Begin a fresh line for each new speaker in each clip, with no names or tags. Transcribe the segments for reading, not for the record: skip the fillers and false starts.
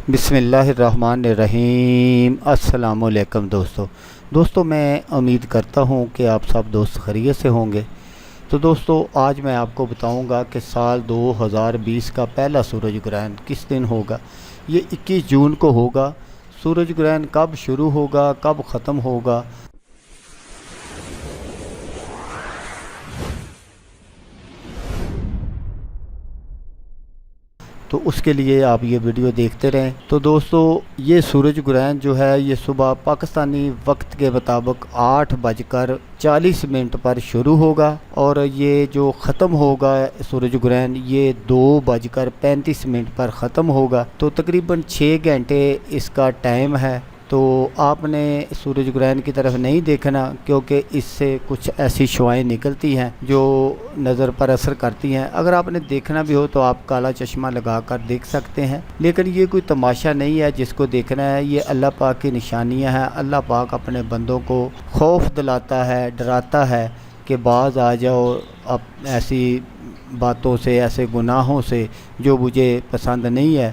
بسم اللہ الرحمن الرحیم۔ السلام علیکم دوستو میں امید کرتا ہوں کہ آپ سب دوست خیریت سے ہوں گے۔ تو دوستو آج میں آپ کو بتاؤں گا کہ سال 2020 کا پہلا سورج گرہن کس دن ہوگا۔ یہ 21 جون کو ہوگا۔ سورج گرہن کب شروع ہوگا، کب ختم ہوگا، تو اس کے لیے آپ یہ ویڈیو دیکھتے رہیں۔ تو دوستو یہ سورج گرہن جو ہے یہ صبح پاکستانی وقت کے مطابق 8:40 پر شروع ہوگا، اور یہ جو ختم ہوگا سورج گرہن یہ 2:35 پر ختم ہوگا۔ تو تقریباً 6 گھنٹے اس کا ٹائم ہے۔ تو آپ نے سورج گرہن کی طرف نہیں دیکھنا، کیونکہ اس سے کچھ ایسی شعاعیں نکلتی ہیں جو نظر پر اثر کرتی ہیں۔ اگر آپ نے دیکھنا بھی ہو تو آپ کالا چشمہ لگا کر دیکھ سکتے ہیں، لیکن یہ کوئی تماشا نہیں ہے جس کو دیکھنا ہے۔ یہ اللہ پاک کی نشانیاں ہیں۔ اللہ پاک اپنے بندوں کو خوف دلاتا ہے، ڈراتا ہے کہ باز آ جاؤ اب ایسی باتوں سے، ایسے گناہوں سے جو مجھے پسند نہیں ہے۔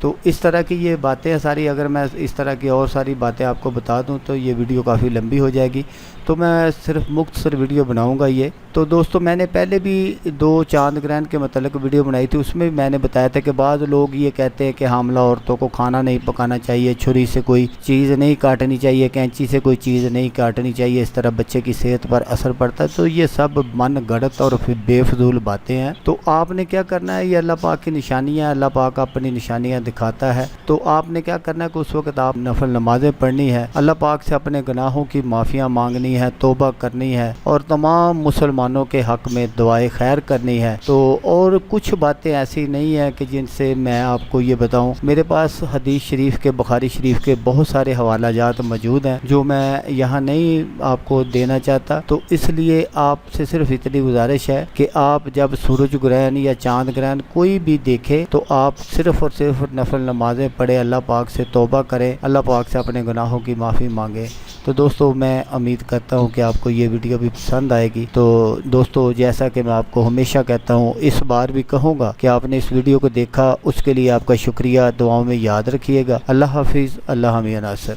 تو اس طرح کی یہ باتیں ساری، اگر میں اس طرح کی اور ساری باتیں آپ کو بتا دوں تو یہ ویڈیو کافی لمبی ہو جائے گی، تو میں صرف مختصر ویڈیو بناؤں گا یہ۔ تو دوستو میں نے پہلے بھی 2 چاند گرہن کے متعلق ویڈیو بنائی تھی، اس میں بھی میں نے بتایا تھا کہ بعض لوگ یہ کہتے ہیں کہ حاملہ عورتوں کو کھانا نہیں پکانا چاہیے، چھری سے کوئی چیز نہیں کاٹنی چاہیے، کینچی سے کوئی چیز نہیں کاٹنی چاہیے، اس طرح بچے کی صحت پر اثر پڑتا ہے۔ تو یہ سب من گھڑت اور بے فضول باتیں ہیں۔ تو آپ نے کیا کرنا ہے، یہ اللہ پاک کی نشانیاں، اللہ پاک اپنی نشانیاں دکھاتا ہے۔ تو آپ نے کیا کرنا ہے کہ اس وقت آپ نفل نمازیں پڑھنی ہے، اللہ پاک سے اپنے گناہوں کی معافیاں مانگنی ہے، توبہ کرنی ہے، اور تمام مسلمانوں کے حق میں دعائے خیر کرنی ہے۔ تو اور کچھ باتیں ایسی نہیں ہیں کہ جن سے میں آپ کو یہ بتاؤں۔ میرے پاس حدیث شریف کے، بخاری شریف کے بہت سارے حوالہ جات موجود ہیں جو میں یہاں نہیں آپ کو دینا چاہتا۔ تو اس لیے آپ سے صرف اتنی گزارش ہے کہ آپ جب سورج گرہن یا چاند گرہن کوئی بھی دیکھے تو آپ صرف اور صرف نفل نمازیں پڑھے، اللہ پاک سے توبہ کریں، اللہ پاک سے اپنے گناہوں کی معافی مانگیں۔ تو دوستو میں امید کرتا ہوں کہ آپ کو یہ ویڈیو بھی پسند آئے گی۔ تو دوستو جیسا کہ میں آپ کو ہمیشہ کہتا ہوں، اس بار بھی کہوں گا کہ آپ نے اس ویڈیو کو دیکھا، اس کے لیے آپ کا شکریہ، دعاؤں میں یاد رکھیے گا۔ اللہ حافظ، اللہ حامی ناصر۔